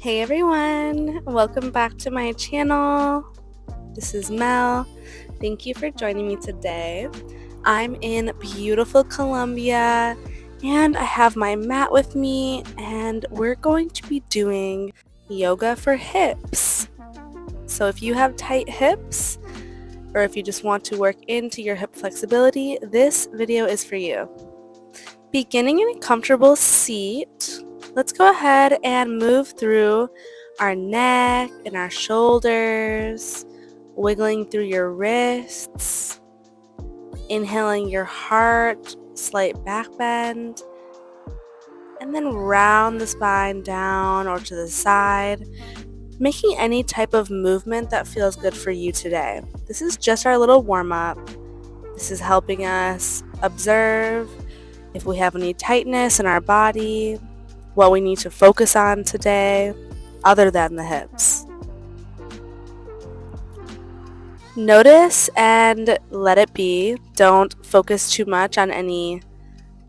Hey everyone, welcome back to my channel. This is Mel. Thank you for joining me today. I'm in beautiful Colombia and I have my mat with me and we're going to be doing yoga for hips. So if you have tight hips or if you just want to work into your hip flexibility, this video is for you. Beginning in a comfortable seat, let's go ahead and move through our neck and our shoulders, wiggling through your wrists, inhaling your heart, slight back bend, and then round the spine down or to the side, making any type of movement that feels good for you today. This is just our little warm-up. This is helping us observe if we have any tightness in our body, what we need to focus on today, other than the hips. Notice and let it be. Don't focus too much on any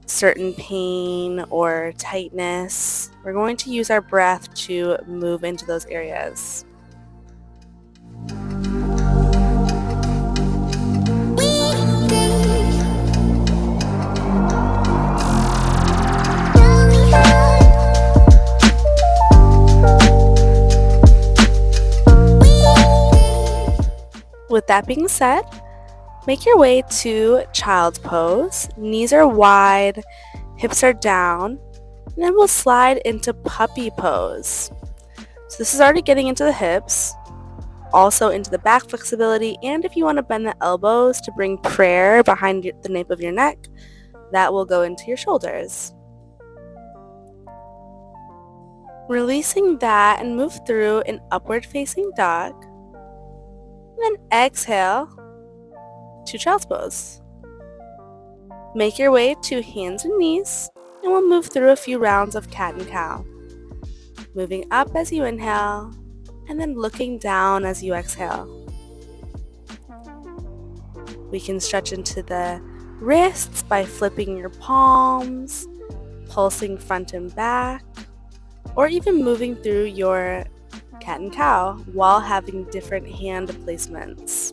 certain pain or tightness. We're going to use our breath to move into those areas. With that being said, make your way to child's pose. Knees are wide, hips are down, and then we'll slide into puppy pose. So this is already getting into the hips, also into the back flexibility, and if you want to bend the elbows to bring prayer behind the nape of your neck, that will go into your shoulders. Releasing that and move through an upward facing dog. And then exhale to child's pose. Make your way to hands and knees, and we'll move through a few rounds of cat and cow. Moving up as you inhale, and then looking down as you exhale. We can stretch into the wrists by flipping your palms, pulsing front and back, or even moving through your cat and cow while having different hand placements.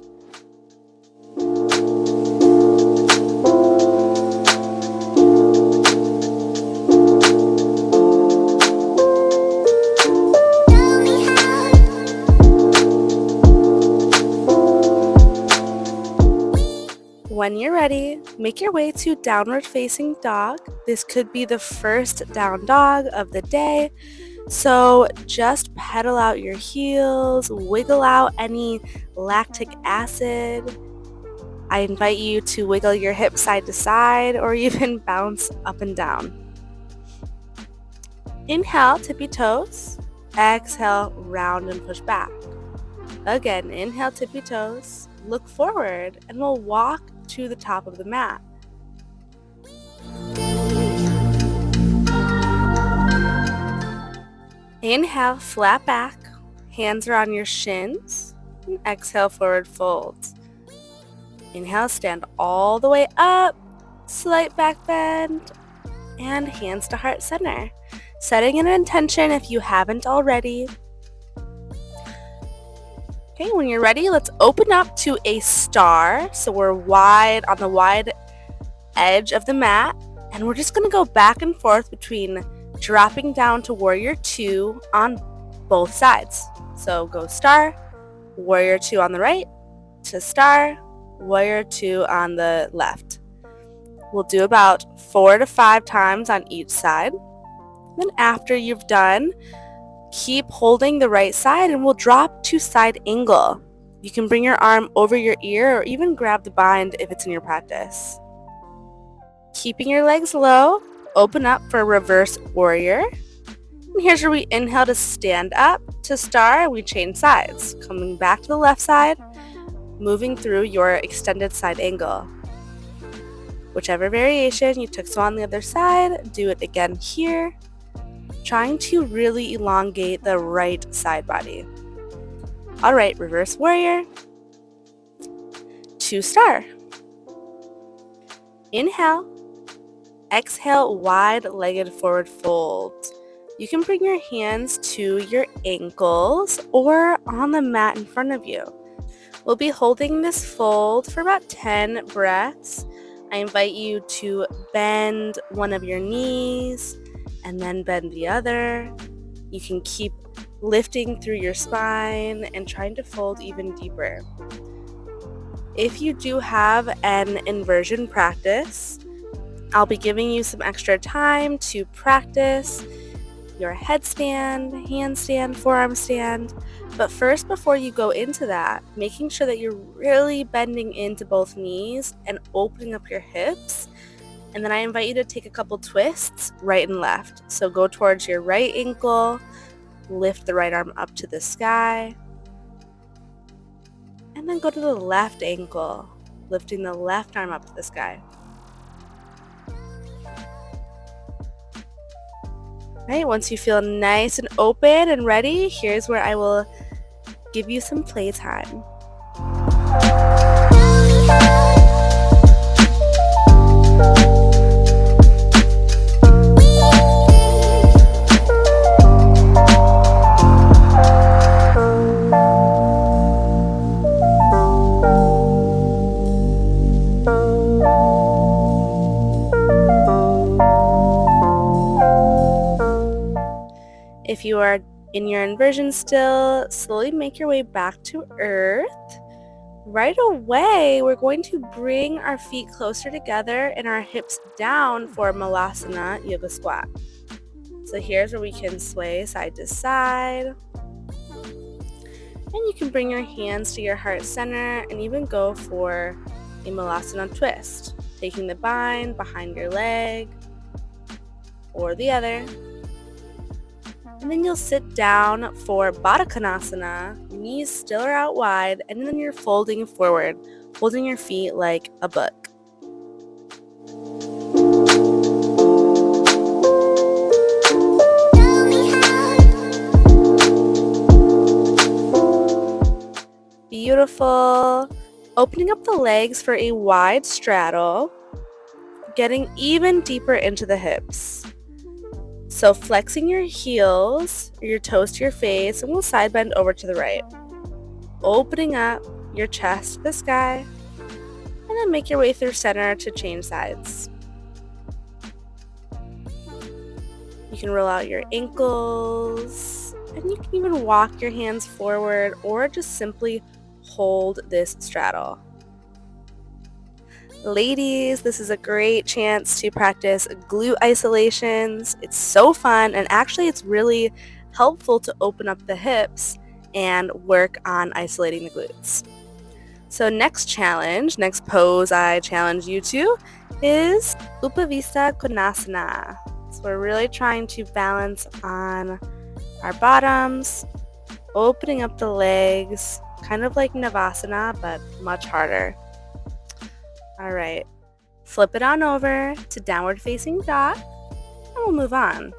When you're ready, make your way to downward facing dog. This could be the first down dog of the day. So just pedal out your heels, wiggle out any lactic acid. I invite you to wiggle your hips side to side or even bounce up and down. Inhale, tippy toes. Exhale, round and push back. Again, inhale, tippy toes. Look forward and we'll walk to the top of the mat. Inhale, flat back, hands are on your shins, and exhale, forward fold. Inhale, stand all the way up, slight back bend, and hands to heart center. Setting an intention if you haven't already. Okay, when you're ready, let's open up to a star. So we're wide on the wide edge of the mat, and we're just gonna go back and forth between dropping down to warrior 2 on both sides. So go star, warrior 2 on the right, to star, warrior 2 on the left. We'll do about 4 to 5 times on each side. Then after you've done, keep holding the right side and we'll drop to side angle. You can bring your arm over your ear or even grab the bind if it's in your practice. Keeping your legs low, open up for reverse warrior. And here's where we inhale to stand up. To star, we change sides. Coming back to the left side, moving through your extended side angle. Whichever variation you took so on the other side, do it again here. Trying to really elongate the right side body. Alright, reverse warrior. To star. Inhale. Exhale, wide-legged forward fold. You can bring your hands to your ankles or on the mat in front of you. We'll be holding this fold for about 10 breaths. I invite you to bend one of your knees and then bend the other. You can keep lifting through your spine and trying to fold even deeper. If you do have an inversion practice, I'll be giving you some extra time to practice your headstand, handstand, forearm stand. But first, before you go into that, making sure that you're really bending into both knees and opening up your hips. And then I invite you to take a couple twists right and left. So go towards your right ankle, lift the right arm up to the sky, and then go to the left ankle, lifting the left arm up to the sky. Right, once you feel nice and open and ready, here's where I will give you some playtime. If you are in your inversion still, slowly make your way back to earth. Right away, we're going to bring our feet closer together and our hips down for Malasana Yoga Squat. So here's where we can sway side to side. And you can bring your hands to your heart center and even go for a Malasana twist, taking the bind behind your leg or the other. And then you'll sit down for Baddha Konasana, knees still are out wide, and then you're folding forward, holding your feet like a book. Beautiful. Opening up the legs for a wide straddle, getting even deeper into the hips. So flexing your heels, or your toes to your face, and we'll side bend over to the right. Opening up your chest to the sky, and then make your way through center to change sides. You can roll out your ankles, and you can even walk your hands forward or just simply hold this straddle. Ladies, this is a great chance to practice glute isolations. It's so fun, and actually it's really helpful to open up the hips and work on isolating the glutes. So next pose I challenge you to is Upavista Konasana. So we're really trying to balance on our bottoms, opening up the legs, kind of like Navasana, but much harder. All right, flip it on over to downward facing dog, and we'll move on.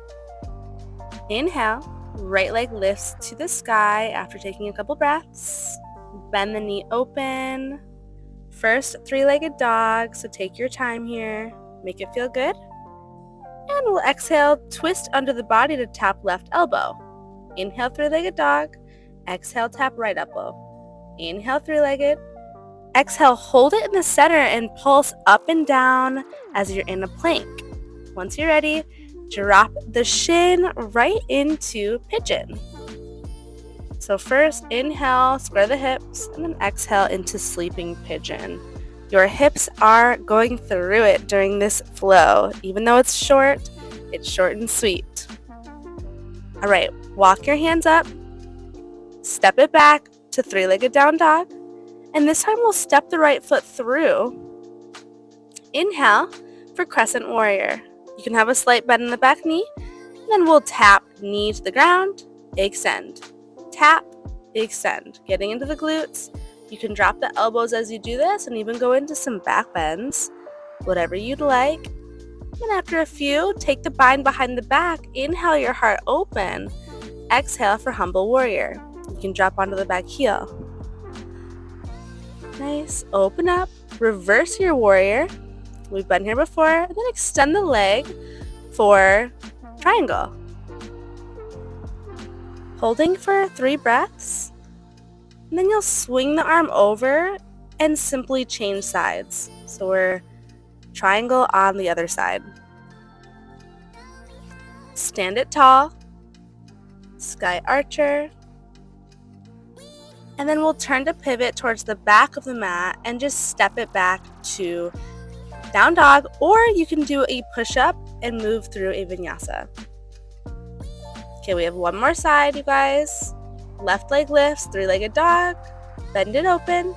Inhale, right leg lifts to the sky after taking a couple breaths. Bend the knee open. First three-legged dog, so take your time here. Make it feel good. And we'll exhale, twist under the body to tap left elbow. Inhale, three-legged dog. Exhale, tap right elbow. Inhale, three-legged. Exhale, hold it in the center and pulse up and down as you're in a plank. Once you're ready, drop the shin right into pigeon. So first, inhale, square the hips, and then exhale into sleeping pigeon. Your hips are going through it during this flow. Even though it's short and sweet. All right, walk your hands up, step it back to three-legged down dog. And this time we'll step the right foot through. Inhale for crescent warrior. You can have a slight bend in the back knee. And then we'll tap knee to the ground, extend. Tap, extend. Getting into the glutes. You can drop the elbows as you do this and even go into some back bends. Whatever you'd like. And after a few, take the bind behind the back. Inhale your heart open. Exhale for humble warrior. You can drop onto the back heel. Nice. Open up. Reverse your warrior. We've been here before. And then extend the leg for triangle. holding for 3 breaths, and then you'll swing the arm over and simply change sides. So we're triangle on the other side. Stand it tall, sky archer, and then we'll turn to pivot towards the back of the mat and just step it back to down dog, or you can do a push-up and move through a vinyasa. Okay, we have one more side, you guys. Left leg lifts, 3-legged dog, bend it open,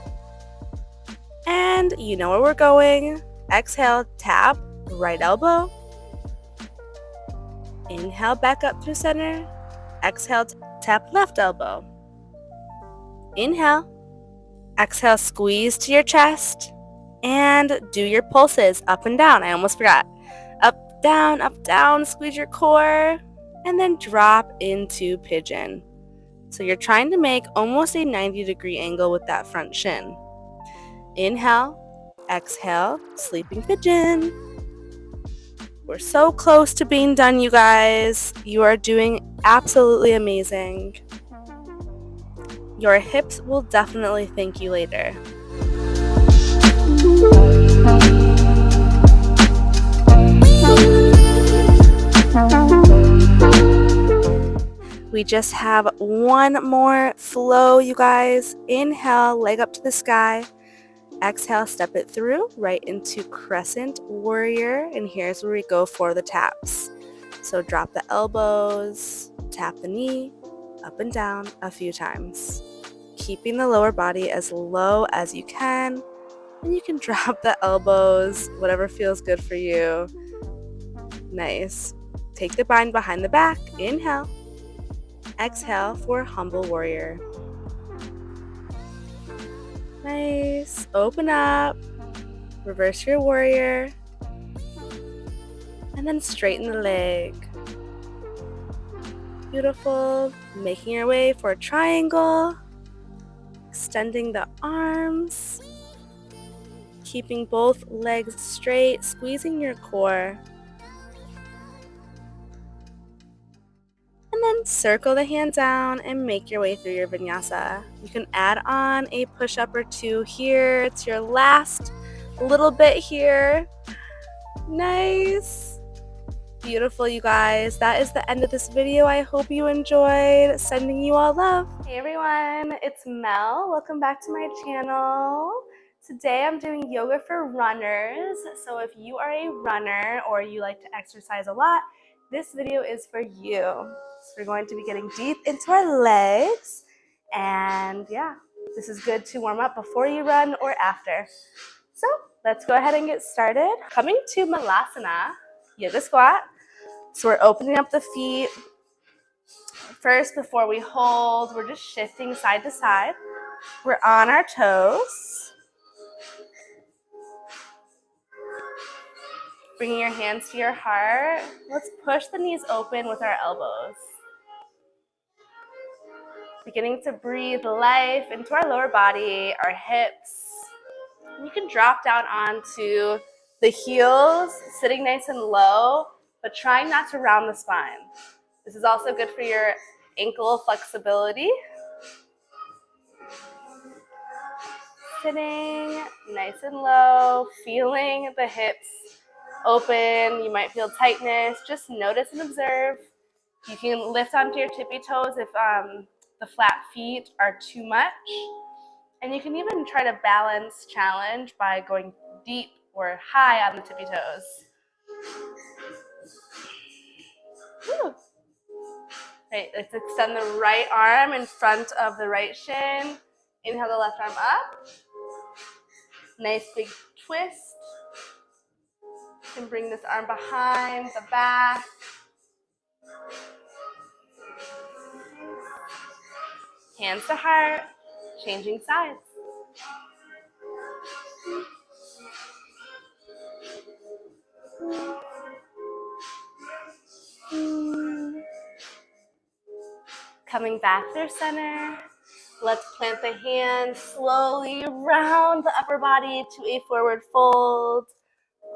and you know where we're going. Exhale, tap, right elbow. Inhale, back up through center. Exhale, tap left elbow. Inhale. Exhale, squeeze to your chest. And do your pulses up and down. I almost forgot. Up, down, squeeze your core. And then drop into pigeon. So you're trying to make almost a 90-degree angle with that front shin. Inhale. Exhale, sleeping pigeon. We're so close to being done, you guys. You are doing absolutely amazing. Your hips will definitely thank you later. We just have one more flow, you guys. Inhale, leg up to the sky. Exhale, step it through right into crescent warrior, and here's where we go for the taps. So drop the elbows, tap the knee, up and down a few times, keeping the lower body as low as you can, and you can drop the elbows, whatever feels good for you. Nice. Take the bind behind the back. Inhale. Exhale for humble warrior. Nice. Open up. Reverse your warrior. And then straighten the leg. Beautiful. Making your way for a triangle. Extending the arms. Keeping both legs straight. Squeezing your core. And then circle the hand down and make your way through your vinyasa. You can add on a push-up or two here. It's your last little bit here. Nice. Beautiful, you guys. That is the end of this video. I hope you enjoyed. Sending you all love. Hey everyone, it's Mel. Welcome back to my channel. Today I'm doing yoga for runners. So if you are a runner or you like to exercise a lot, this video is for you. So we're going to be getting deep into our legs. And yeah, this is good to warm up before you run or after. So let's go ahead and get started. Coming to Malasana, yoga squat. So we're opening up the feet. First, before we hold, we're just shifting side to side. We're on our toes. Bringing your hands to your heart. Let's push the knees open with our elbows. Beginning to breathe life into our lower body, our hips. You can drop down onto the heels, sitting nice and low, but trying not to round the spine. This is also good for your ankle flexibility. Sitting nice and low, feeling the hips open. You might feel tightness. Just notice and observe. You can lift onto your tippy toes if the flat feet are too much. And you can even try to balance challenge by going deep or high on the tippy toes. Whew. Right, let's extend the right arm in front of the right shin. Inhale the left arm up. Nice big twist. You can bring this arm behind the back. Hands to heart, changing sides. Coming back through center. Let's plant the hands slowly around the upper body to a forward fold.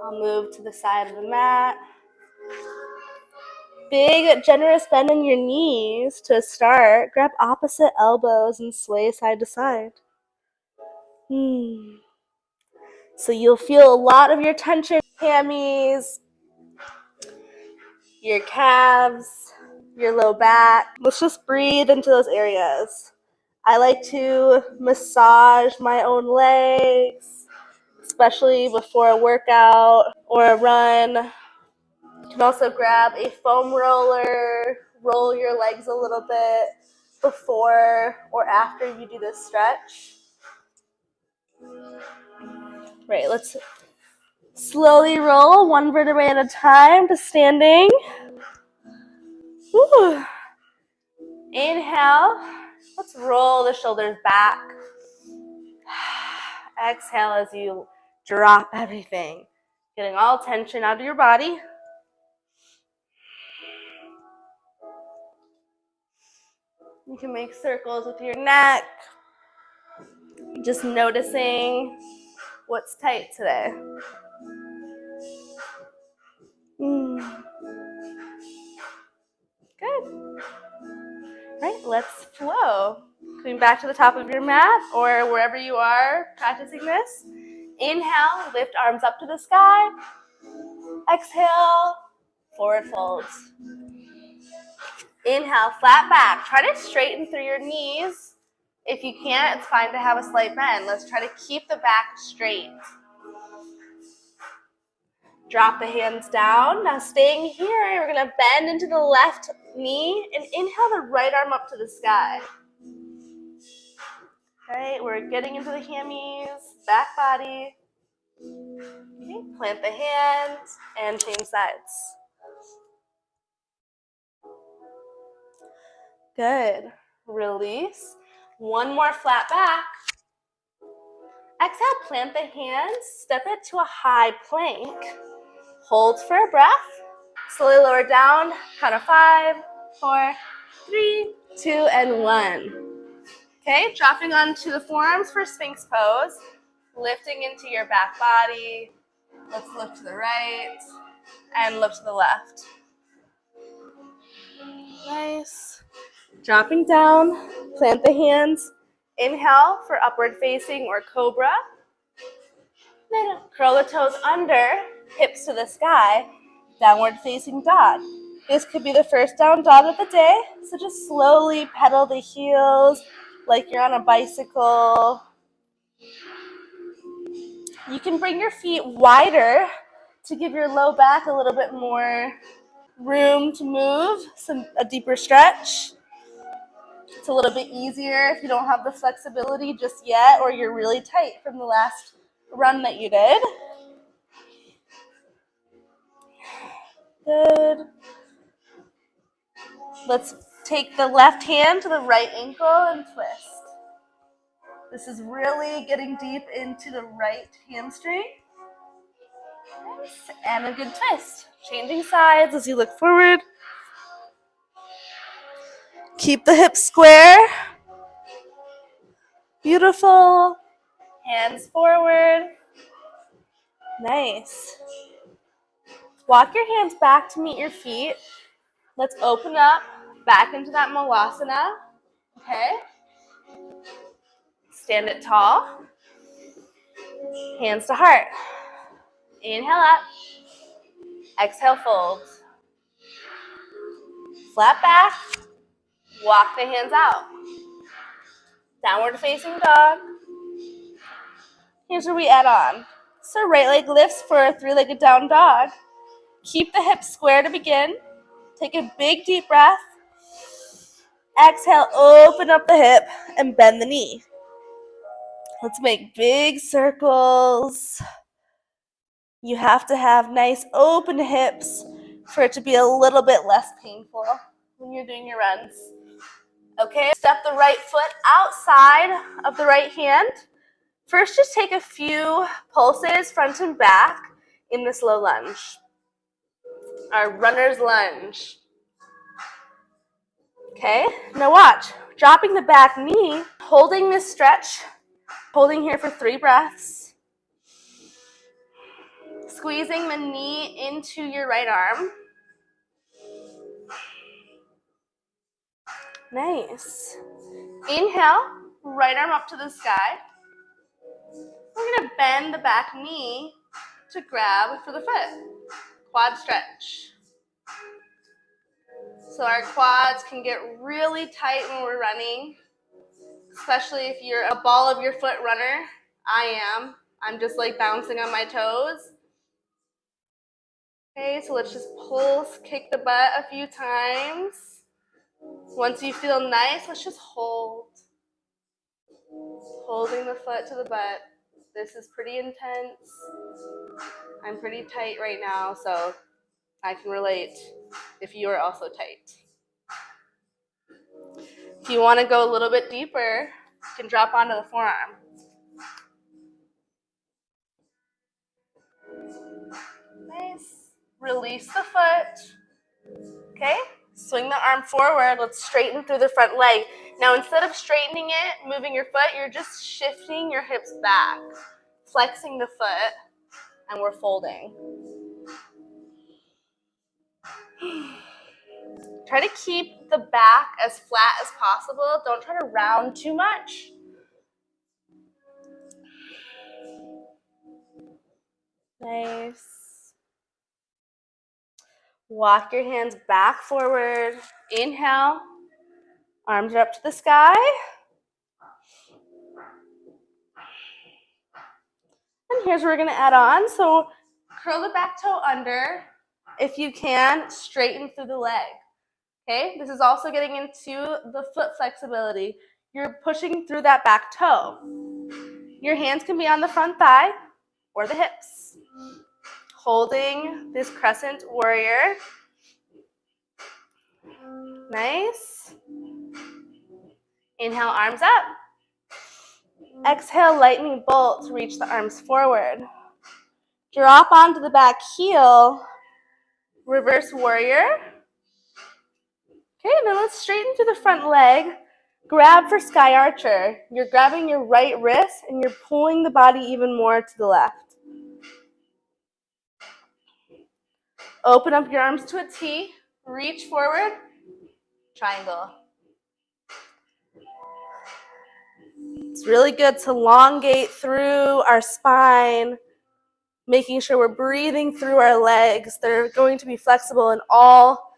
I'll move to the side of the mat. Big, generous bend in your knees to start. Grab opposite elbows and sway side to side. So you'll feel a lot of your tension, hammies, your calves, your low back. Let's just breathe into those areas. I like to massage my own legs, especially before a workout or a run. You can also grab a foam roller, roll your legs a little bit before or after you do this stretch. Right, let's slowly roll one vertebrae at a time to standing. Woo. Inhale. Let's roll the shoulders back. Exhale as you drop everything, getting all tension out of your body. You can make circles with your neck, just noticing what's tight today. Good. Right, let's flow. Coming back to the top of your mat or wherever you are practicing this. Inhale, lift arms up to the sky. Exhale, forward folds. Inhale, flat back. Try to straighten through your knees. If you can't, it's fine to have a slight bend. Let's try to keep the back straight. Drop the hands down. Now staying here, we're going to bend into the left knee and inhale the right arm up to the sky. Right, we're getting into the hammies, back body. Okay, plant the hands and change sides. Good. Release. One more flat back. Exhale, plant the hands, step it to a high plank. Hold for a breath. Slowly lower down, count of 5, 4, 3, 2, and 1. Okay, dropping onto the forearms for Sphinx pose. Lifting into your back body. Let's look to the right and look to the left. Nice. Dropping down, plant the hands. Inhale for upward facing or cobra. Then curl the toes under, hips to the sky, downward facing dog. This could be the first down dog of the day, so just slowly pedal the heels like you're on a bicycle. You can bring your feet wider to give your low back a little bit more room to move, a deeper stretch. It's a little bit easier if you don't have the flexibility just yet or you're really tight from the last run that you did. Good. Let's take the left hand to the right ankle and twist. This is really getting deep into the right hamstring. Nice. And a good twist. Changing sides as you look forward. Keep the hips square. Beautiful. Hands forward. Nice. Walk your hands back to meet your feet. Let's open up back into that malasana. Okay. Stand it tall. Hands to heart. Inhale up. Exhale, fold. Flat back. Walk the hands out. Downward facing dog. Here's where we add on. So right leg lifts for a 3-legged down dog. Keep the hips square to begin. Take a big deep breath. Exhale, open up the hip and bend the knee. Let's make big circles. You have to have nice open hips for it to be a little bit less painful when you're doing your runs. Okay, step the right foot outside of the right hand. First, just take a few pulses front and back in this low lunge. Our runner's lunge. Okay, now watch. Dropping the back knee, holding this stretch, holding here for 3 breaths. Squeezing the knee into your right arm. Nice. Inhale, right arm up to the sky. We're going to bend the back knee to grab for the foot. Quad stretch. So our quads can get really tight when we're running, especially if you're a ball of your foot runner. I am. I'm just like bouncing on my toes. Okay, so let's just pulse, kick the butt a few times. Once you feel nice, let's just hold. Holding the foot to the butt. This is pretty intense. I'm pretty tight right now, so I can relate if you are also tight. If you want to go a little bit deeper, you can drop onto the forearm. Nice. Release the foot. Okay? Swing the arm forward. Let's straighten through the front leg. Now, instead of straightening it, moving your foot, you're just shifting your hips back, flexing the foot, and we're folding. Try to keep the back as flat as possible. Don't try to round too much. Nice. Walk your hands back forward. Inhale. Arms are up to the sky. And here's where we're going to add on. So curl the back toe under. If you can, straighten through the leg. Okay? This is also getting into the foot flexibility. You're pushing through that back toe. Your hands can be on the front thigh or the hips. Holding this crescent warrior. Nice. Inhale, arms up. Exhale, lightning bolt to reach the arms forward. Drop onto the back heel. Reverse warrior. Okay, now let's straighten through the front leg. Grab for sky archer. You're grabbing your right wrist and you're pulling the body even more to the left. Open up your arms to a T. Reach forward. Triangle. It's really good to elongate through our spine, making sure we're breathing through our legs. They're going to be flexible in all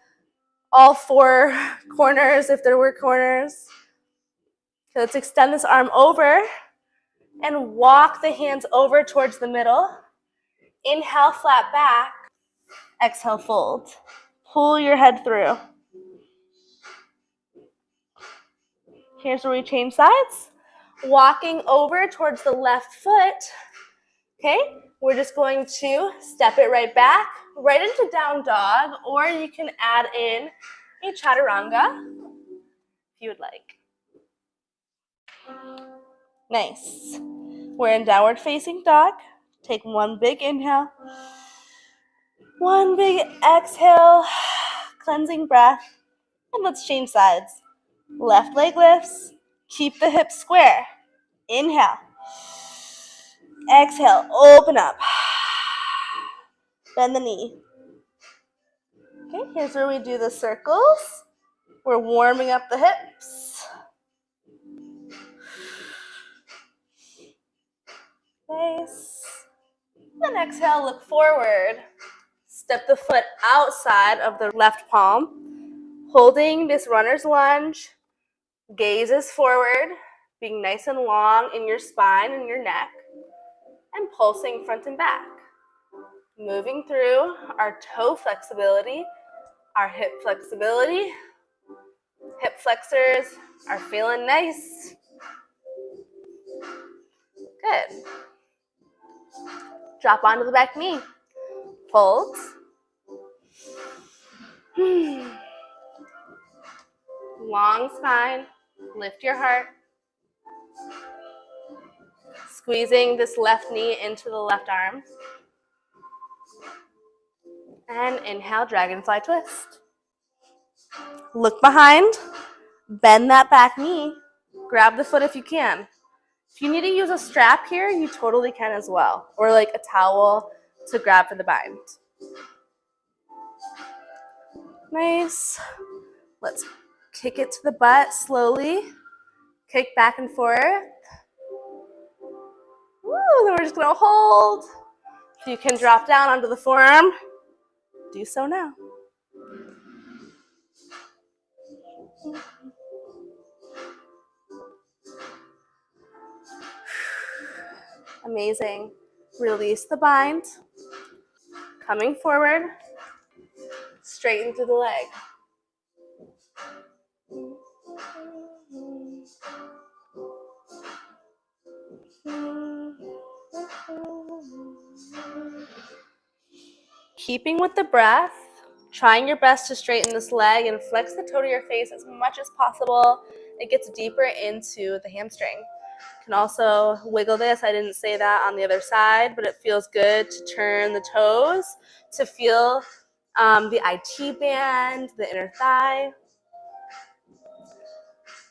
four corners if there were corners. So let's extend this arm over and walk the hands over towards the middle. Inhale, flat back. Exhale, fold. Pull your head through. Here's where we change sides. Walking over towards the left foot. Okay, we're just going to step it right back, right into down dog, or you can add in a chaturanga if you would like. Nice. We're in downward facing dog. Take one big inhale. One big exhale. Cleansing breath. And let's change sides. Left leg lifts. Keep the hips square. Inhale. Exhale. Open up. Bend the knee. Okay, here's where we do the circles. We're warming up the hips. Nice. Then exhale, look forward. Step the foot outside of the left palm. Holding this runner's lunge. Gazes forward, being nice and long in your spine and your neck. And pulsing front and back. Moving through our toe flexibility, our hip flexibility. Hip flexors are feeling nice. Good. Drop onto the back knee. Fold. Long spine. Lift your heart. Squeezing this left knee into the left arm. And inhale, dragonfly twist. Look behind. Bend that back knee. Grab the foot if you can. If you need to use a strap here, you totally can as well. Or like a towel to grab for the bind. Nice. Let's Kick it to the butt slowly. Kick back and forth. Woo, then we're just gonna hold. If you can drop down onto the forearm, do so now. Amazing. Release the bind. Coming forward, straighten through the leg. Keeping with the breath, trying your best to straighten this leg and flex the toe to your face as much as possible. It gets deeper into the hamstring. You can also wiggle this. I didn't say that on the other side, but it feels good to turn the toes to feel the IT band, the inner thigh.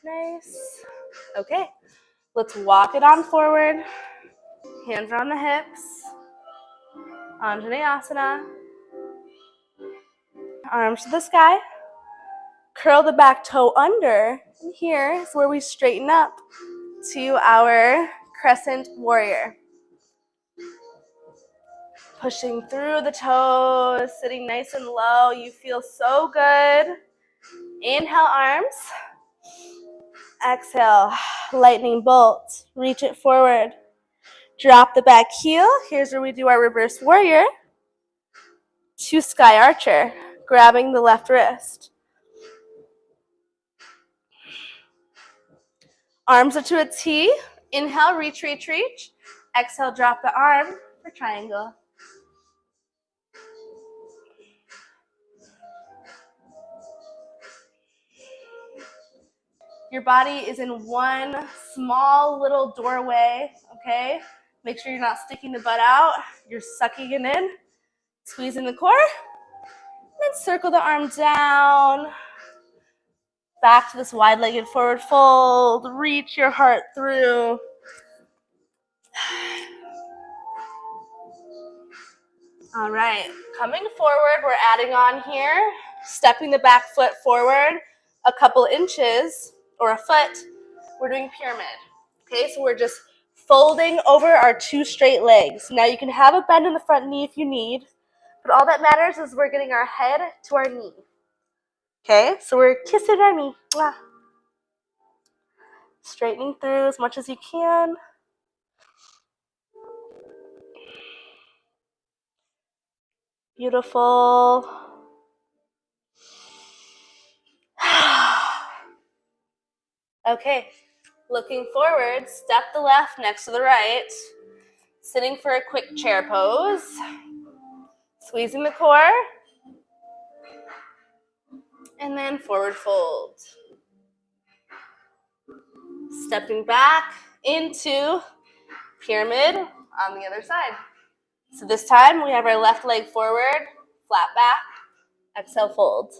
Nice. Okay, let's walk it on forward. Hands are on the hips. Anjaneyasana. Arms to the sky. Curl the back toe under. And here is where we straighten up to our crescent warrior. Pushing through the toes, sitting nice and low. You feel so good. Inhale, arms. Exhale, lightning bolt. Reach it forward. Drop the back heel. Here's where we do our reverse warrior. To sky archer, grabbing the left wrist. Arms up to a T. Inhale, reach, reach, reach. Exhale, drop the arm for triangle. Your body is in one small little doorway, okay? Make sure you're not sticking the butt out. You're sucking it in, squeezing the core. Then circle the arm down. Back to this wide-legged forward fold. Reach your heart through. All right, coming forward, we're adding on here, stepping the back foot forward a couple inches or a foot. We're doing pyramid. Okay, so we're just folding over our two straight legs. Now you can have a bend in the front knee if you need, but all that matters is we're getting our head to our knee. Okay, so we're kissing our knee. Mwah. Straightening through as much as you can. Beautiful. Okay, looking forward, step the left next to the right. Sitting for a quick chair pose. Squeezing the core. And then forward fold. Stepping back into pyramid on the other side. So this time we have our left leg forward, flat back, exhale, fold.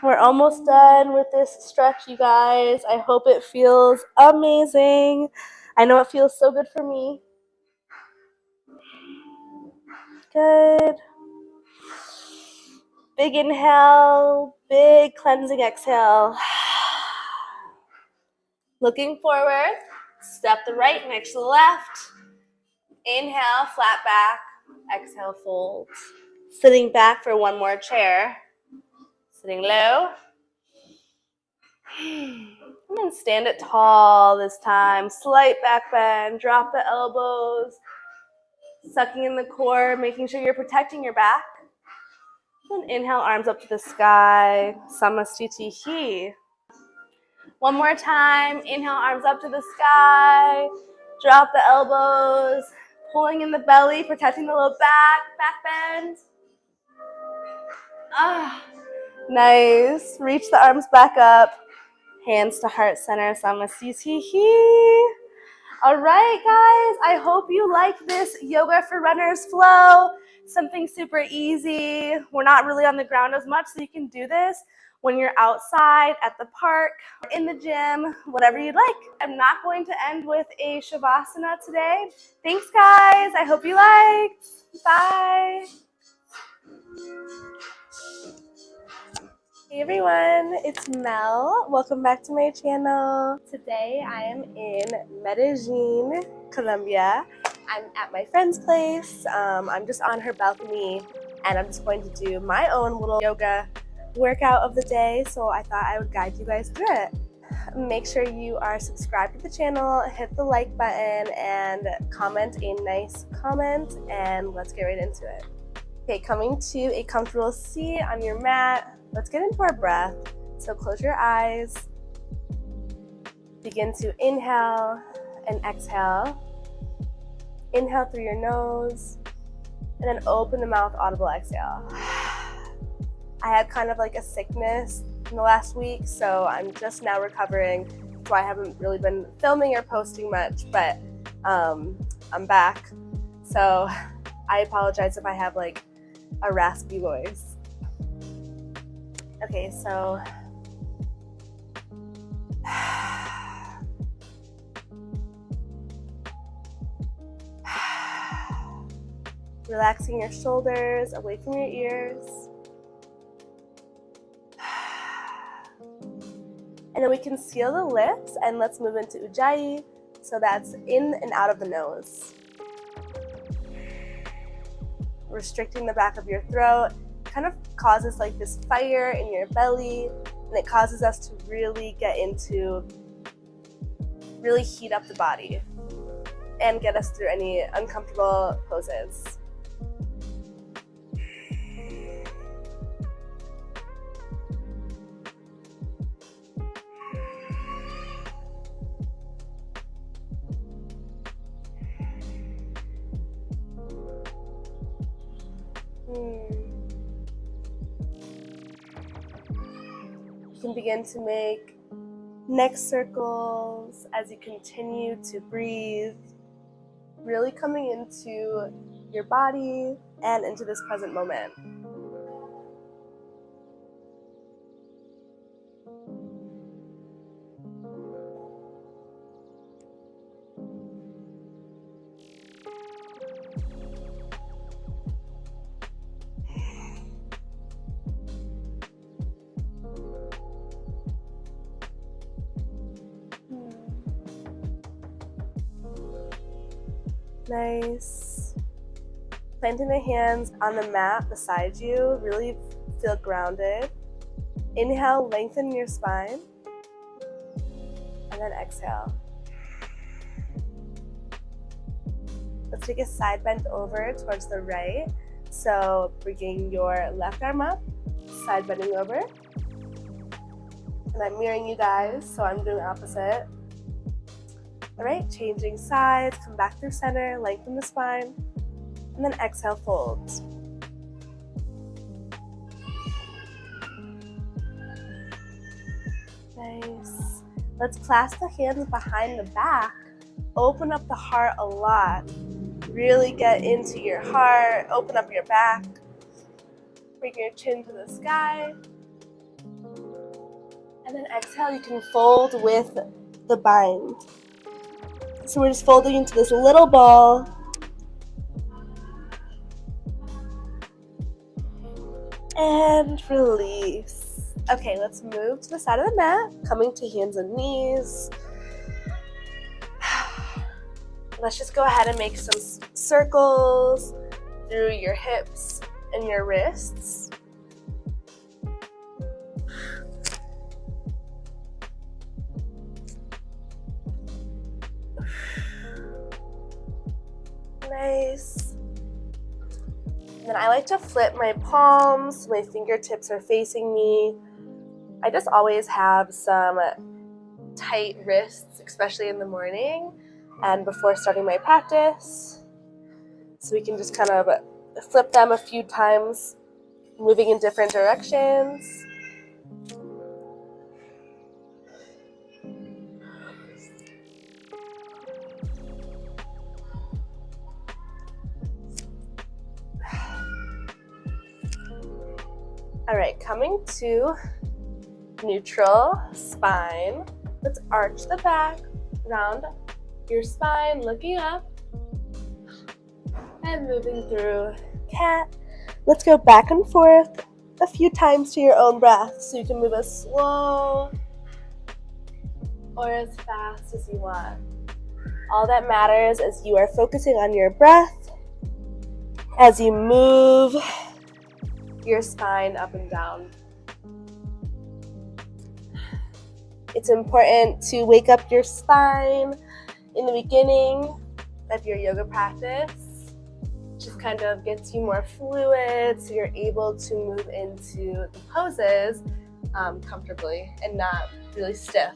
We're almost done with this stretch, you guys. I hope it feels amazing. I know it feels so good for me. Good. Big inhale, big cleansing exhale. Looking forward, step the right next to the left. Inhale, flat back, exhale, fold. Sitting back for one more chair. Sitting low. And then stand it tall this time. Slight back bend, drop the elbows. Sucking in the core, making sure you're protecting your back. And inhale, arms up to the sky. Samastitihi. One more time. Inhale, arms up to the sky. Drop the elbows. Pulling in the belly, protecting the low back bend. Nice. Reach the arms back up. Hands to heart center. Samastitihi. All right, guys. I hope you like this Yoga for Runners flow. something super easy. We're not really on the ground as much, so you can do this when you're outside, at the park, in the gym, whatever you'd like. I'm not going to end with a Shavasana today. Thanks, guys. I hope you liked. Bye. Hey everyone, it's Mel. Welcome back to my channel. Today I am in Medellin, Colombia. I'm at my friend's place. I'm just on her balcony and I'm just going to do my own little yoga workout of the day, so I thought I would guide you guys through it. Make sure you are subscribed to the channel, hit the like button, and comment a nice comment, and let's get right into it. Okay, coming to a comfortable seat on your mat. Let's get into our breath. So close your eyes. Begin to inhale and exhale. Inhale through your nose, and then open the mouth, audible exhale. I had kind of like a sickness in the last week, so I'm just now recovering, so I haven't really been filming or posting much, but I'm back. So I apologize if I have like a raspy voice. Okay, so relaxing your shoulders away from your ears. And then we can seal the lips, and let's move into Ujjayi. So that's in and out of the nose. Restricting the back of your throat kind of causes like this fire in your belly, and it causes us to really heat up the body and get us through any uncomfortable poses. You can begin to make neck circles as you continue to breathe, really coming into your body and into this present moment. Nice. Planting the hands on the mat beside you, really feel grounded. Inhale, lengthen your spine, and then exhale. Let's take a side bend over towards the right. So bringing your left arm up, side bending over. And I'm mirroring you guys, so I'm doing the opposite. All right, changing sides, come back through center, lengthen the spine, and then exhale, fold. Nice. Let's clasp the hands behind the back, open up the heart a lot. Really get into your heart, open up your back, bring your chin to the sky. And then exhale, you can fold with the bind. So we're just folding into this little ball. And release. Okay, let's move to the side of the mat, coming to hands and knees. Let's just go ahead and make some circles through your hips and your wrists. Nice. And then I like to flip my palms, my fingertips are facing me. I just always have some tight wrists, especially in the morning and before starting my practice. So we can just kind of flip them a few times, moving in different directions. All right, coming to neutral spine. Let's arch the back, round your spine, looking up, and moving through cat. Let's go back and forth a few times to your own breath, so you can move as slow or as fast as you want. All that matters is you are focusing on your breath as you move your spine up and down. It's important to wake up your spine in the beginning of your yoga practice. Just kind of gets you more fluid, so you're able to move into the poses comfortably and not really stiff,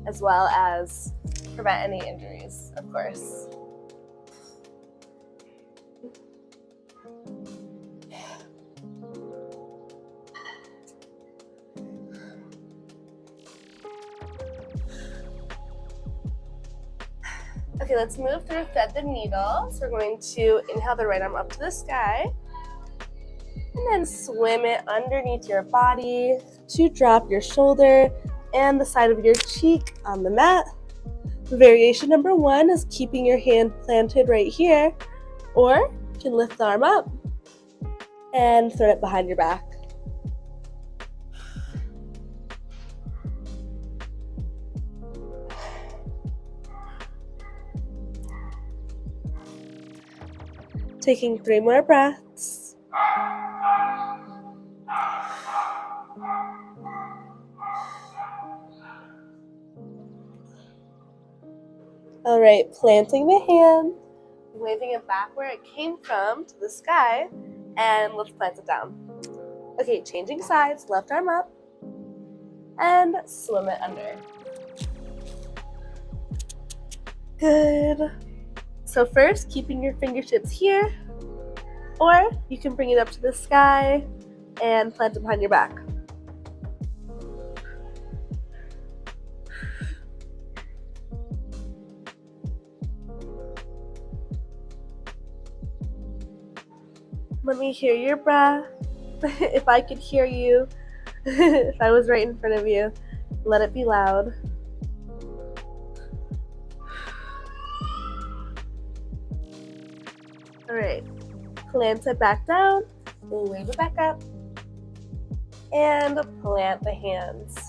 as well as prevent any injuries, of course. Okay, let's move through thread the needle. So we're going to inhale the right arm up to the sky and then swim it underneath your body to drop your shoulder and the side of your cheek on the mat. Variation number 1 is keeping your hand planted right here, or you can lift the arm up and throw it behind your back. Taking 3 more breaths. All right, planting the hand, waving it back where it came from to the sky, and let's plant it down. Okay, changing sides, left arm up, and swim it under. Good. So first, keeping your fingertips here, or you can bring it up to the sky and plant it behind your back. Let me hear your breath. If I could hear you, if I was right in front of you, let it be loud. All right, plant it back down, wave it back up, and plant the hands.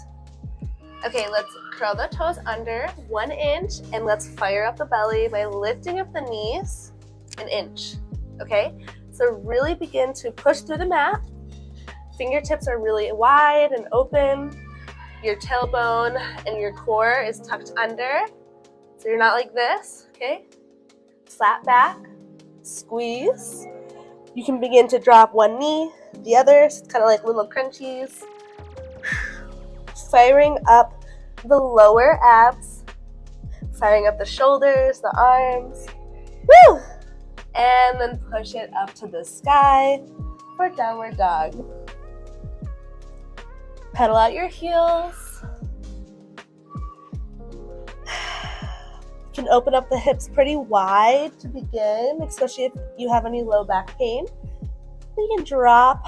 Okay, let's curl the toes under 1 inch, and let's fire up the belly by lifting up the knees 1 inch, okay? So really begin to push through the mat. Fingertips are really wide and open. Your tailbone and your core is tucked under, so you're not like this, okay? Flat back. Squeeze. You can begin to drop one knee, the other, so it's kind of like little crunchies. Firing up the lower abs, firing up the shoulders, the arms. Woo! And then push it up to the sky for downward dog. Pedal out your heels. You can open up the hips pretty wide to begin, especially if you have any low back pain. You can drop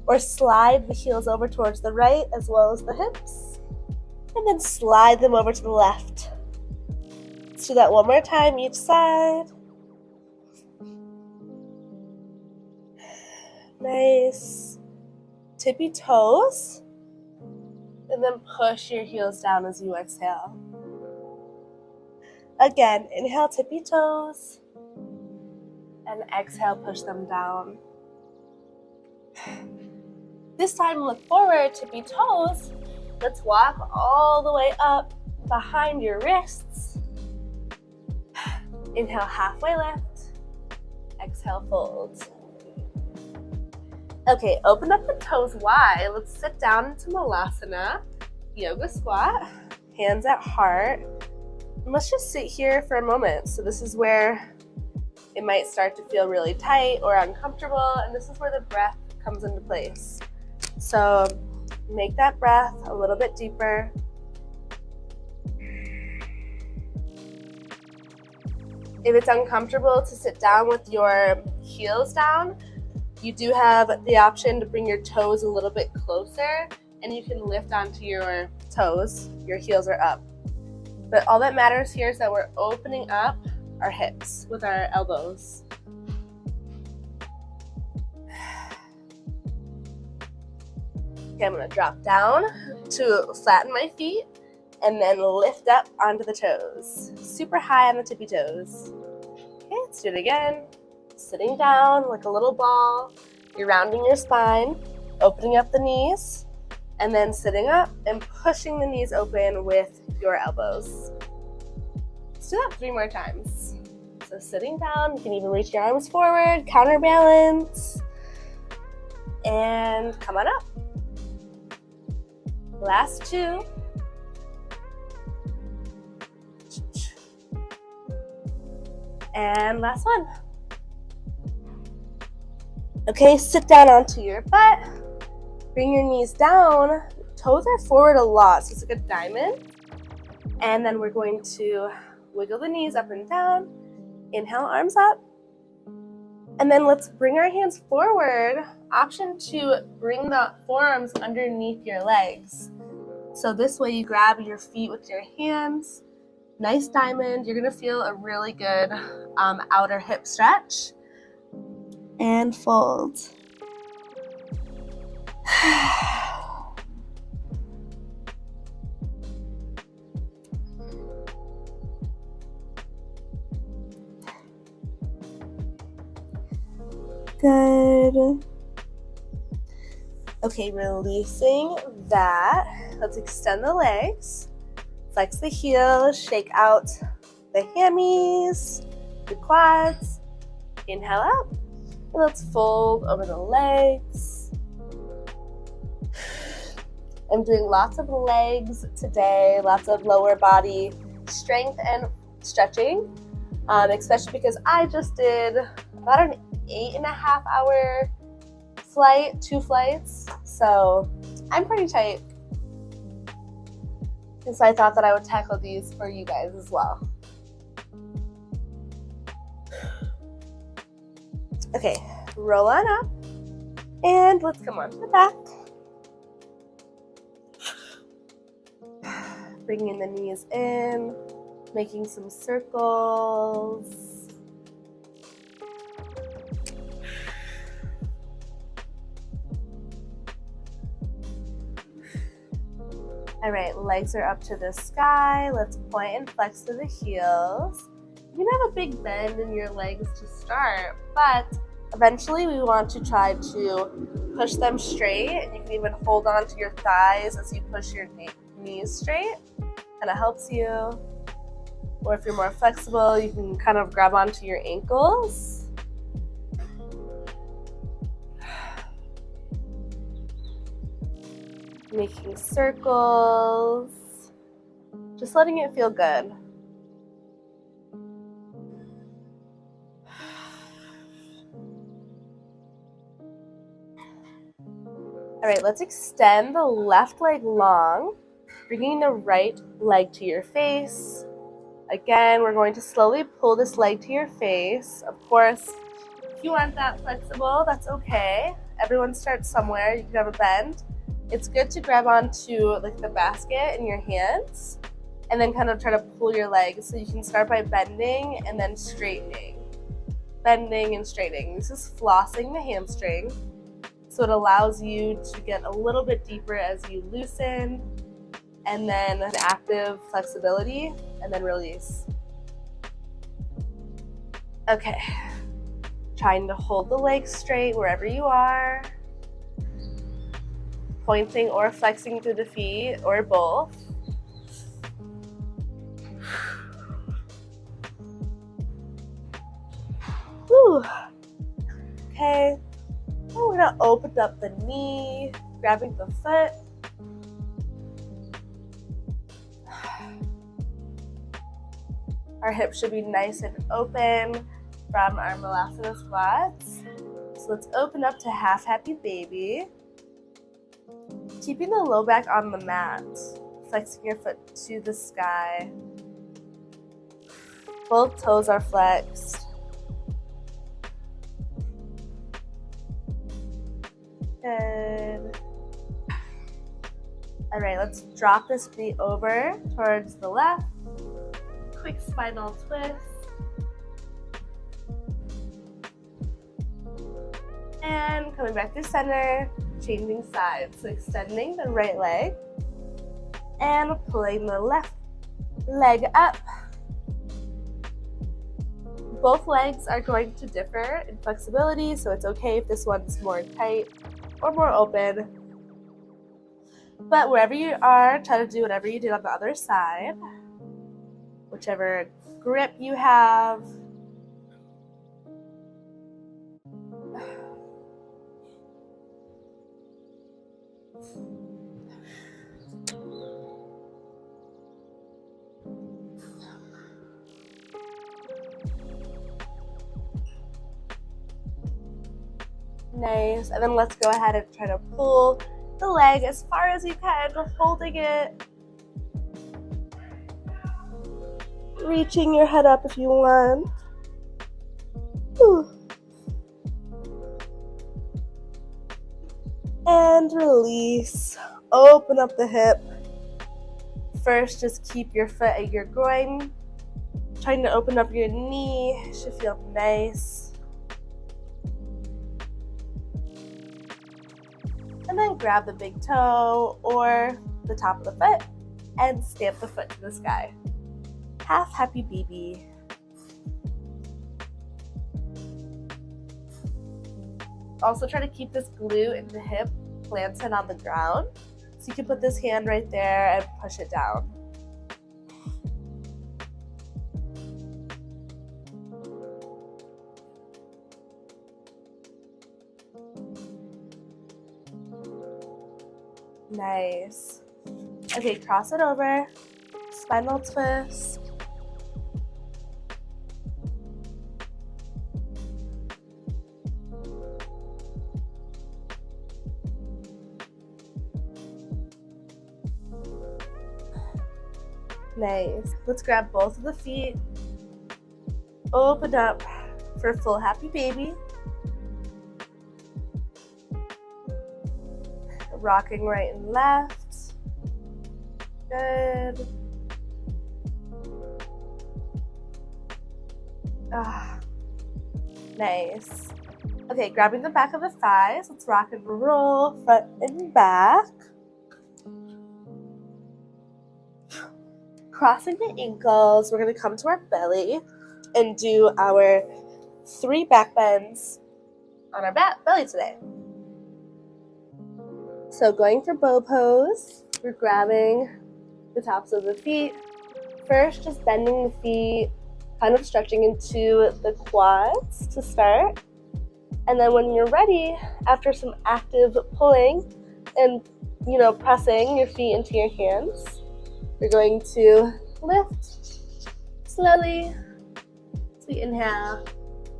or slide the heels over towards the right as well as the hips, and then slide them over to the left. Let's do that one more time each side. Nice. Tippy toes, and then push your heels down as you exhale. Again, inhale, tippy toes, and exhale, push them down. This time, look forward, tippy toes. Let's walk all the way up behind your wrists. Inhale, halfway lift. Exhale, fold. Okay, open up the toes wide. Let's sit down into Malasana, yoga squat, hands at heart. And let's just sit here for a moment. So this is where it might start to feel really tight or uncomfortable, and this is where the breath comes into place. So make that breath a little bit deeper. If it's uncomfortable to sit down with your heels down, You do have the option to bring your toes a little bit closer, and you can lift onto your toes. Your heels are up. But all that matters here is that we're opening up our hips with our elbows. Okay, I'm going to drop down to flatten my feet and then lift up onto the toes. Super high on the tippy toes. Okay, let's do it again. Sitting down like a little ball. You're rounding your spine, opening up the knees, and then sitting up and pushing the knees open with your elbows. Let's do that 3 more times. So sitting down, you can even reach your arms forward, counterbalance, and come on up. Last 2. And last 1. Okay, sit down onto your butt. Bring your knees down. Toes are forward a lot, so it's like a diamond. And then we're going to wiggle the knees up and down. Inhale, arms up. And then let's bring our hands forward. Option to bring the forearms underneath your legs. So this way you grab your feet with your hands. Nice diamond. You're going to feel a really good outer hip stretch. And fold. Good. Okay, releasing that. Let's extend the legs. Flex the heels, shake out the hammies, the quads. Inhale up. And let's fold over the legs. I'm doing lots of legs today, lots of lower body strength and stretching, especially because I just did about an 8.5 hour flight, 2 flights, so I'm pretty tight. And so I thought that I would tackle these for you guys as well. Okay, roll on up, and let's come on to the back. Bringing the knees in, making some circles. All right, legs are up to the sky. Let's point and flex to the heels. You can have a big bend in your legs to start, but eventually we want to try to push them straight, and you can even hold on to your thighs as you push your knees straight. Kind of helps you. Or if you're more flexible, you can kind of grab onto your ankles. Making circles, just letting it feel good. All right, let's extend the left leg long, bringing the right leg to your face. Again, we're going to slowly pull this leg to your face. Of course, if you aren't that flexible, that's okay. Everyone starts somewhere. You can have a bend. It's good to grab onto like the basket in your hands and then kind of try to pull your legs. So you can start by bending and then straightening. Bending and straightening. This is flossing the hamstring. So it allows you to get a little bit deeper as you loosen, and then an active flexibility, and then release. Okay. Trying to hold the legs straight wherever you are. Pointing or flexing through the feet, or both. Whew. Okay, we're gonna open up the knee, grabbing the foot. Our hips should be nice and open from our Malasana squats. So let's open up to half happy baby. Keeping the low back on the mat, flexing your foot to the sky. Both toes are flexed. Good. All right, let's drop this knee over towards the left. Quick spinal twist. And coming back to center, changing sides. So extending the right leg and pulling the left leg up. Both legs are going to differ in flexibility, so it's okay if this one's more tight or more open. But wherever you are, try to do whatever you did on the other side. Whichever grip you have. Nice. And then let's go ahead and try to pull the leg as far as you can, holding it. Reaching your head up if you want. Whew. And release. Open up the hip. First, just keep your foot at your groin. Trying to open up your knee. It should feel nice. And then grab the big toe or the top of the foot and stamp the foot to the sky. Half happy baby. Also try to keep this glute in the hip planted on the ground. So you can put this hand right there and push it down. Nice. Okay, cross it over. Spinal twist. Nice. Let's grab both of the feet. Open up for full happy baby. Rocking right and left. Good. Nice. Okay, grabbing the back of the thighs. Let's rock and roll front and back. Crossing the ankles, we're going to come to our belly and do our 3 back bends on our belly today. So going for bow pose, we're grabbing the tops of the feet. First, just bending the feet, kind of stretching into the quads to start. And then when you're ready, after some active pulling and, pressing your feet into your hands, you're going to lift slowly. Sweet inhale,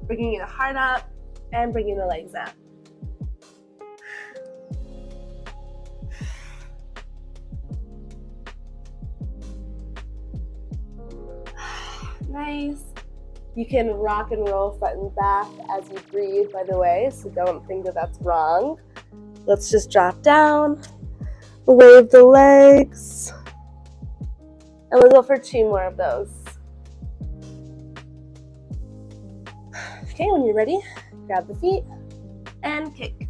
bringing your heart up and bringing the legs up. Nice. You can rock and roll front and back as you breathe, by the way, so don't think that that's wrong. Let's just drop down, wave the legs, and we'll go for 2 more of those. Okay, when you're ready, grab the feet and kick.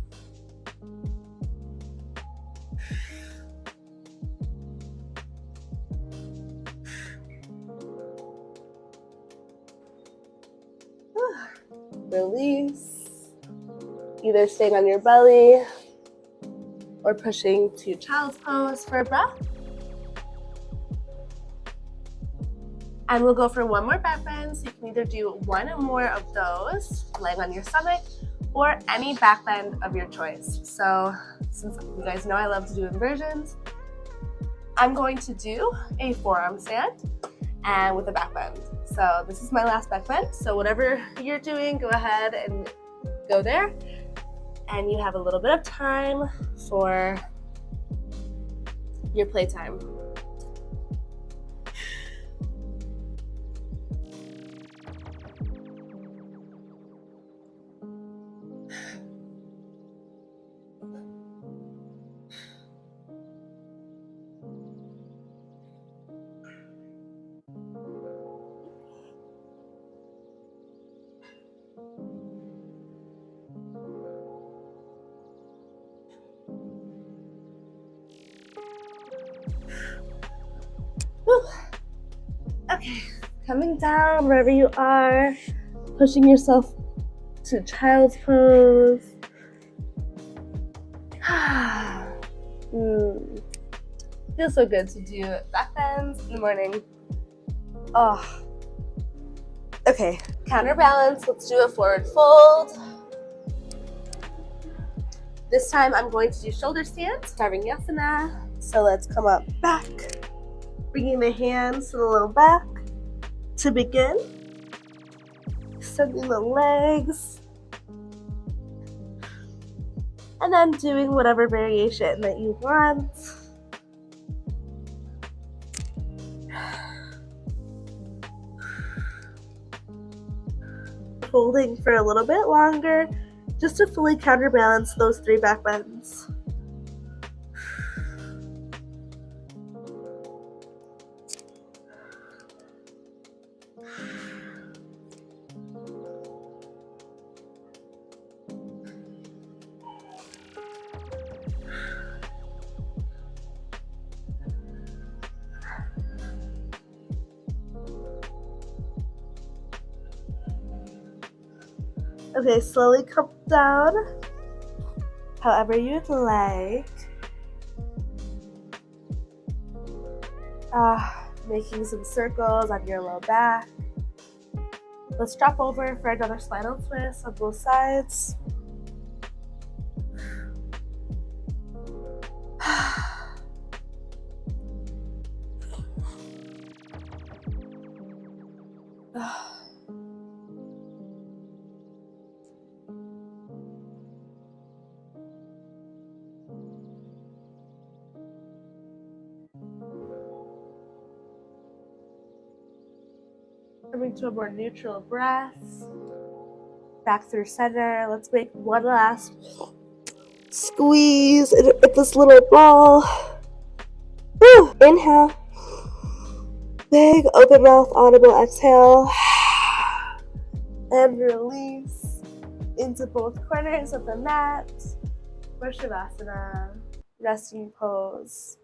Release, either staying on your belly or pushing to child's pose for a breath. And we'll go for 1 more back bend, so you can either do 1 or more of those, laying on your stomach, or any back bend of your choice. So since you guys know I love to do inversions, I'm going to do a forearm stand and with a back bend. So this is my last back bend. So whatever you're doing, go ahead and go there. And you have a little bit of time for your playtime. Coming down wherever you are, pushing yourself to child's pose. Feels so good to do back bends in the morning. Oh. Okay, counterbalance. Let's do a forward fold. This time I'm going to do shoulder stance, Sarvangasana. So let's come up back, bringing the hands to the low back to begin. Extending the legs. And then doing whatever variation that you want. Holding for a little bit longer, just to fully counterbalance those 3 back bends. Okay, slowly come down, however you'd like. Making some circles on your low back. Let's drop over for another spinal twist on both sides. Coming to a more neutral breath. Back through center. Let's make one last squeeze at this little ball. Woo! Inhale. Big open mouth, audible exhale. And release into both corners of the mat. Shavasana, resting pose.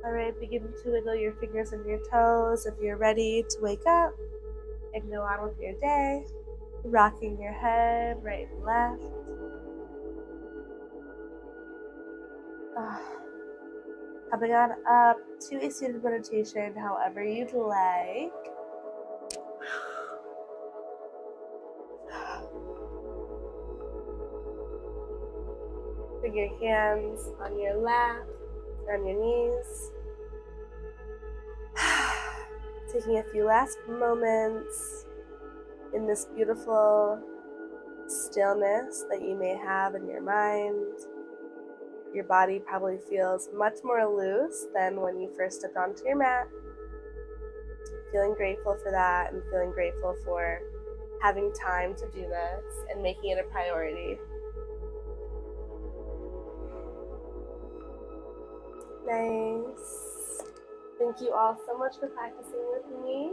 Alright, begin to wiggle your fingers and your toes if you're ready to wake up and go on with your day. Rocking your head right and left. Coming on up to a seated meditation, however you'd like. Bring your hands on your lap, on your knees. Taking a few last moments in this beautiful stillness that you may have in your mind. Your body probably feels much more loose than when you first stepped onto your mat. Feeling grateful for that and feeling grateful for having time to do this and making it a priority. Nice. Thank you all so much for practicing with me.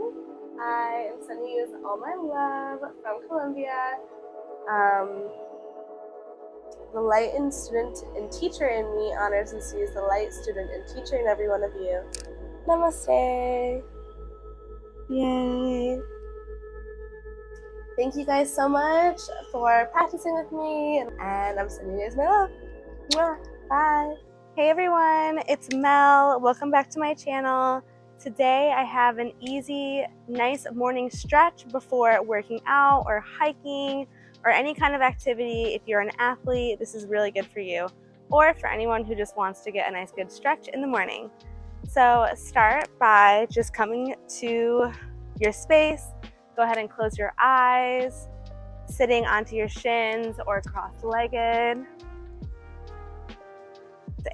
I am sending you all my love from Colombia. The light and student and teacher in me honors and sees the light, student, and teacher in every one of you. Namaste. Yay. Thank you guys so much for practicing with me, and I'm sending you guys my love. Mwah. Bye. Hey everyone, it's Mel. Welcome back to my channel. Today I have an easy, nice morning stretch before working out or hiking or any kind of activity. If you're an athlete, this is really good for you, or for anyone who just wants to get a nice good stretch in the morning. So start by just coming to your space. Go ahead and close your eyes, sitting onto your shins or cross-legged,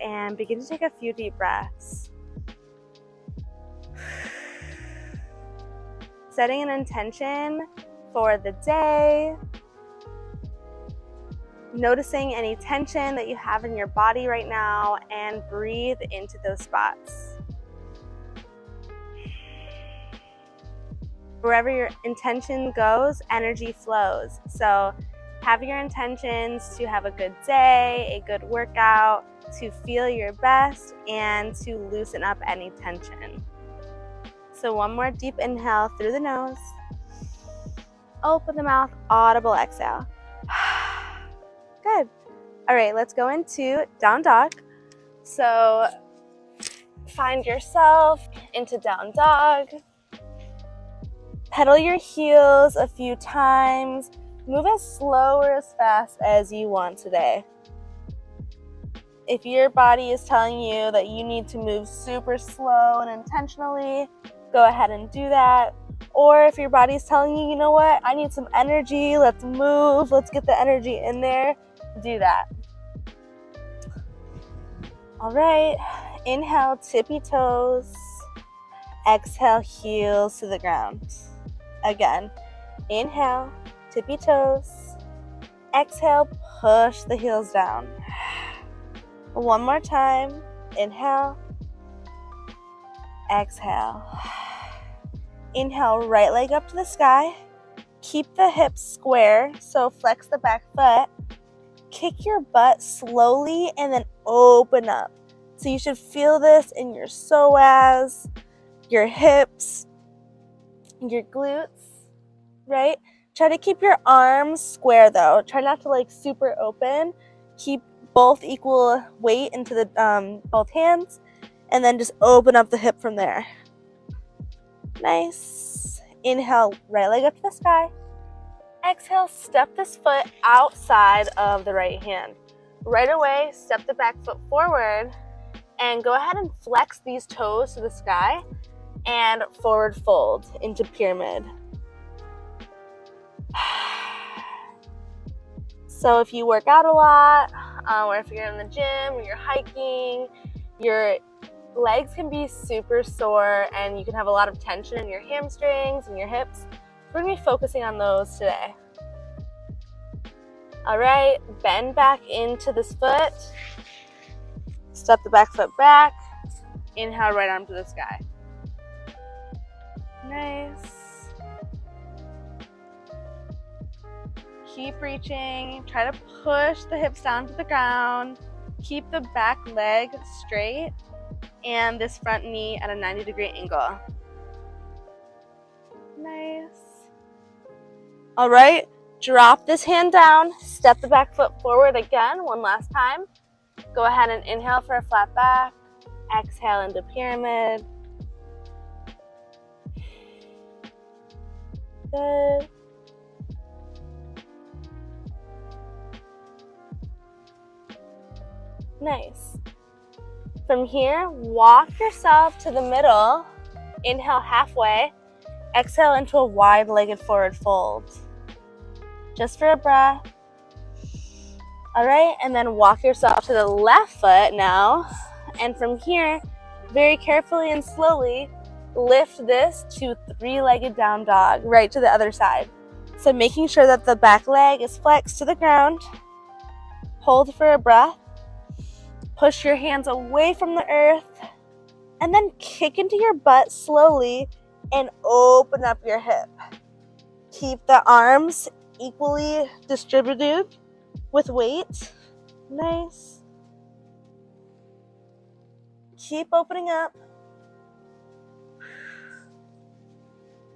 and begin to take a few deep breaths. Setting an intention for the day, noticing any tension that you have in your body right now, and breathe into those spots. Wherever your intention goes, energy flows. So have your intentions to have a good day, a good workout, to feel your best, and to loosen up any tension. So one more deep inhale through the nose. Open the mouth, audible exhale. Good. All right, let's go into down dog. So find yourself into down dog. Pedal your heels a few times. Move as slow or as fast as you want today. If your body is telling you that you need to move super slow and intentionally, go ahead and do that. Or if your body is telling you, you know what, I need some energy, let's move, let's get the energy in there, do that. All right, inhale, tippy toes. Exhale, heels to the ground. Again, inhale, tippy toes. Exhale, push the heels down. One more time, inhale, exhale. Inhale, right leg up to the sky. Keep the hips square, so flex the back foot. Kick your butt slowly and then open up. So you should feel this in your psoas, your hips, your glutes, right? Try to keep your arms square though. Try not to super open. Keep both equal weight into the both hands, and then just open up the hip from there. Nice. Inhale, right leg up to the sky. Exhale, step this foot outside of the right hand. Right away, step the back foot forward and go ahead and flex these toes to the sky and forward fold into pyramid. So if you work out a lot, or if you're in the gym or you're hiking, your legs can be super sore and you can have a lot of tension in your hamstrings and your hips. We're going to be focusing on those today. All right, bend back into this foot. Step the back foot back. Inhale, right arm to the sky. Nice. Keep reaching. Try to push the hips down to the ground. Keep the back leg straight and this front knee at a 90-degree angle. Nice. All right, drop this hand down. Step the back foot forward again, one last time. Go ahead and inhale for a flat back. Exhale into pyramid. Good. Nice. From here, walk yourself to the middle. Inhale halfway. Exhale into a wide-legged forward fold. Just for a breath. All right, and then walk yourself to the left foot now. And from here, very carefully and slowly, lift this to three-legged down dog, right to the other side. So making sure that the back leg is flexed to the ground. Hold for a breath. Push your hands away from the earth And then kick into your butt slowly and open up your hip. Keep the arms equally distributed with weight. Nice. Keep opening up.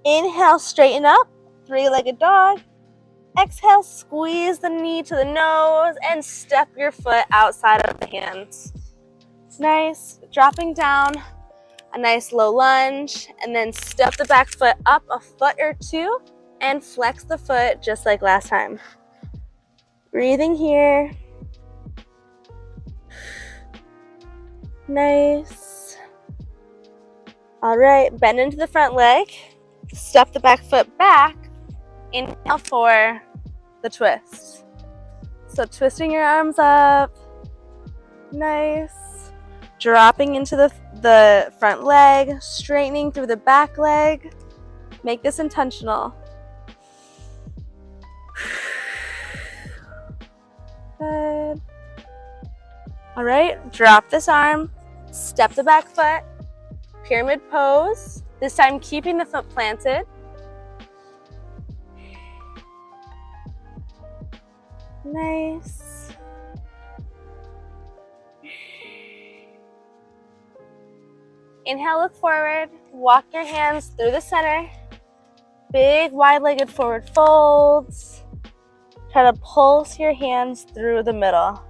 Inhale, straighten up, three-legged dog. Exhale, squeeze the knee to the nose and step your foot outside of the hands. Nice. Dropping down, a nice low lunge, and then step the back foot up a foot or two and flex the foot just like last time. Breathing here. Nice. All right, bend into the front leg. Step the back foot back. Inhale for the twist. So twisting your arms up. Nice. Dropping into the front leg, straightening through the back leg. Make this intentional. Good. All right, drop this arm, step the back foot, pyramid pose. This time keeping the foot planted. Nice. Inhale, look forward. Walk your hands through the center. Big wide-legged forward folds. Try to pulse your hands through the middle.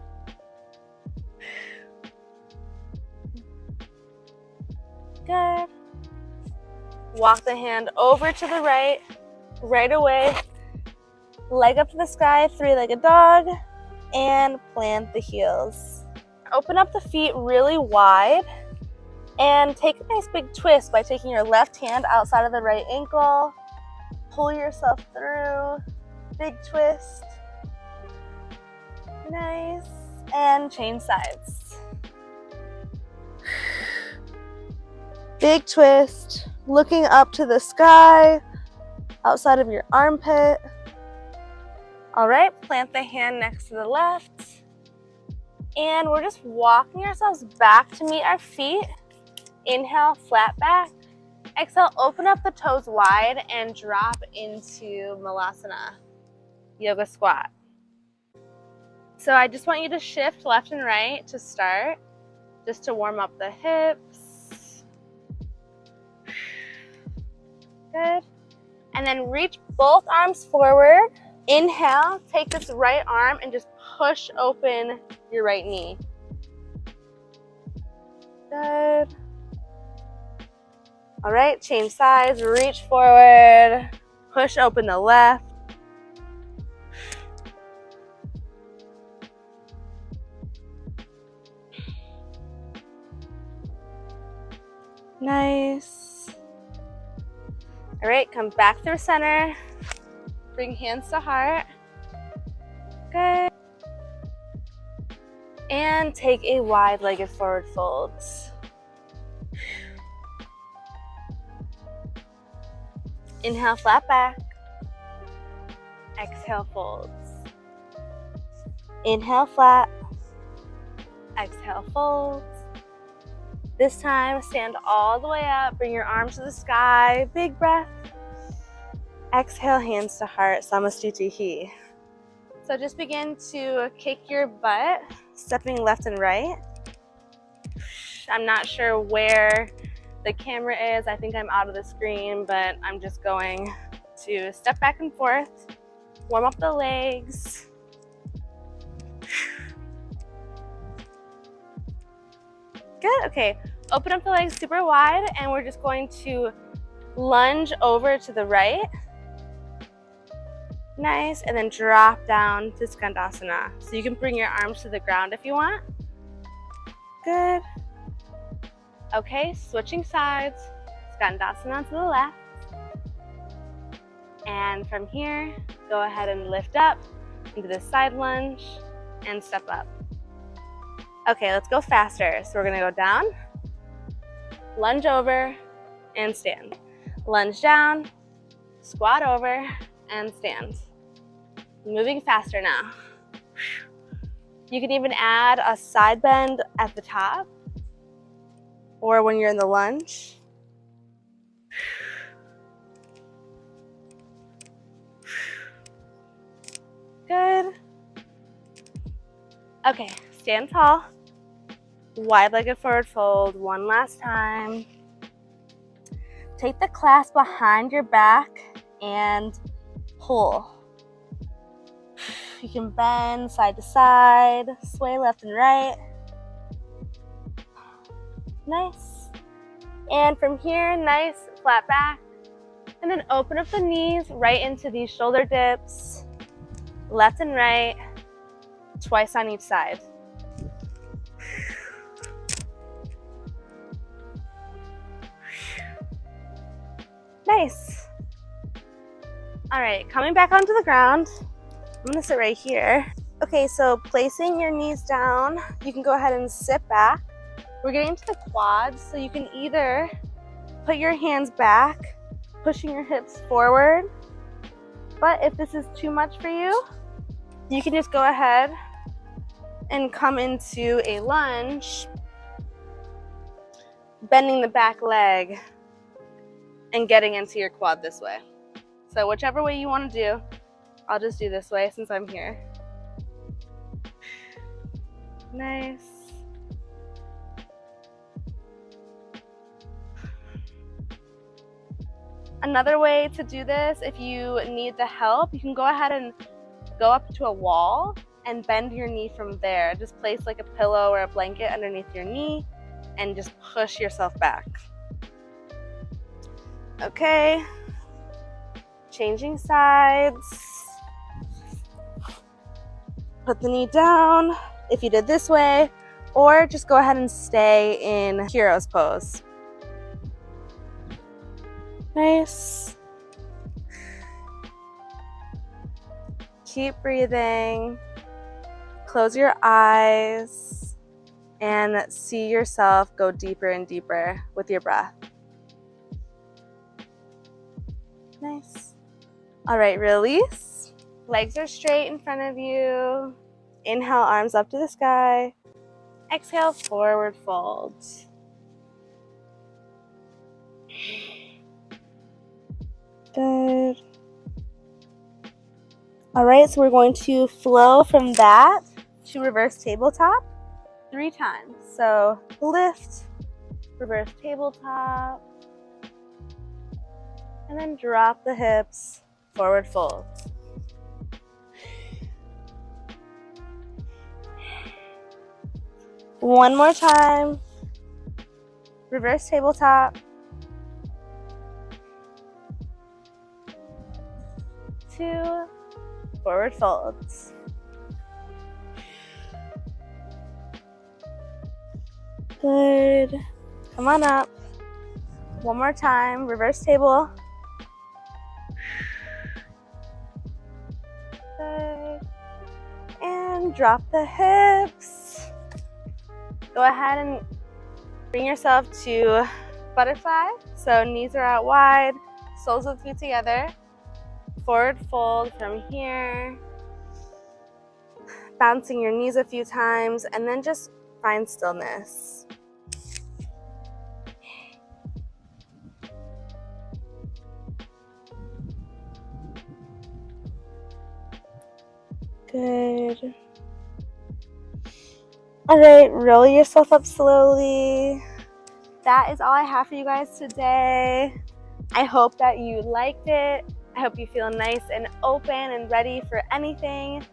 Good. Walk the hand over to the right, right away. Leg up to the sky, three-legged dog, and plant the heels. Open up the feet really wide and take a nice big twist by taking your left hand outside of the right ankle. Pull yourself through, big twist. Nice, and change sides. Big twist, looking up to the sky, outside of your armpit. All right, plant the hand next to the left. And we're just walking ourselves back to meet our feet. Inhale, flat back. Exhale, open up the toes wide and drop into Malasana, yoga squat. So I just want you to shift left and right to start, just to warm up the hips. Good. And then reach both arms forward. Inhale, take this right arm and just push open your right knee. Good. All right, change sides, reach forward, push open the left. Nice. All right, come back through center. Bring hands to heart. Good. And take a wide-legged forward fold. Inhale, flat back. Exhale, folds. Inhale, flat. Exhale, folds. This time, stand all the way up. Bring your arms to the sky. Big breath. Exhale, hands to heart, Samastitihi. So just begin to kick your butt, stepping left and right. I'm not sure where the camera is. I think I'm out of the screen, but I'm just going to step back and forth, warm up the legs. Good, okay. Open up the legs super wide, and we're just going to lunge over to the right. Nice, and then drop down to Skandasana. So you can bring your arms to the ground if you want. Good. Okay, switching sides. Skandasana to the left. And from here, go ahead and lift up into the side lunge and step up. Okay, let's go faster. So we're gonna go down, lunge over, and stand. Lunge down, squat over, and stand. Moving faster now. You can even add a side bend at the top, or when you're in the lunge. Good. Okay, stand tall. Wide-legged forward fold one last time. Take the clasp behind your back and pull. You can bend side to side, sway left and right. Nice. And from here, nice flat back. And then open up the knees right into these shoulder dips, left and right, twice on each side. Nice. All right, coming back onto the ground. I'm gonna sit right here. Okay, so placing your knees down, you can go ahead and sit back. We're getting to the quads, so you can either put your hands back, pushing your hips forward. But if this is too much for you, you can just go ahead and come into a lunge, bending the back leg and getting into your quad this way. So whichever way you want to do, I'll just do this way since I'm here. Nice. Another way to do this, if you need the help, you can go ahead and go up to a wall and bend your knee from there. Just place like a pillow or a blanket underneath your knee and just push yourself back. Okay, changing sides. Put the knee down if you did this way, or just go ahead and stay in hero's pose. Nice. Keep breathing. Close your eyes and see yourself go deeper and deeper with your breath. Nice. All right, release. Legs are straight in front of you. Inhale, arms up to the sky. Exhale, forward fold. Good. All right, so we're going to flow from that to reverse tabletop 3 times. So lift, reverse tabletop, and then drop the hips, forward fold. One more time. Reverse tabletop. 2 forward folds. Good. Come on up. One more time. Reverse table. Good. And drop the hips. Go ahead and bring yourself to butterfly. So knees are out wide, soles of the feet together. Forward fold from here. Bouncing your knees a few times, and then just find stillness. Good. All right, roll yourself up slowly. That is all I have for you guys today. I hope that you liked it. I hope you feel nice and open and ready for anything,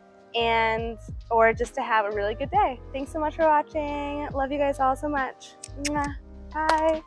or just to have a really good day. Thanks so much for watching. Love you guys all so much. Mwah. Bye.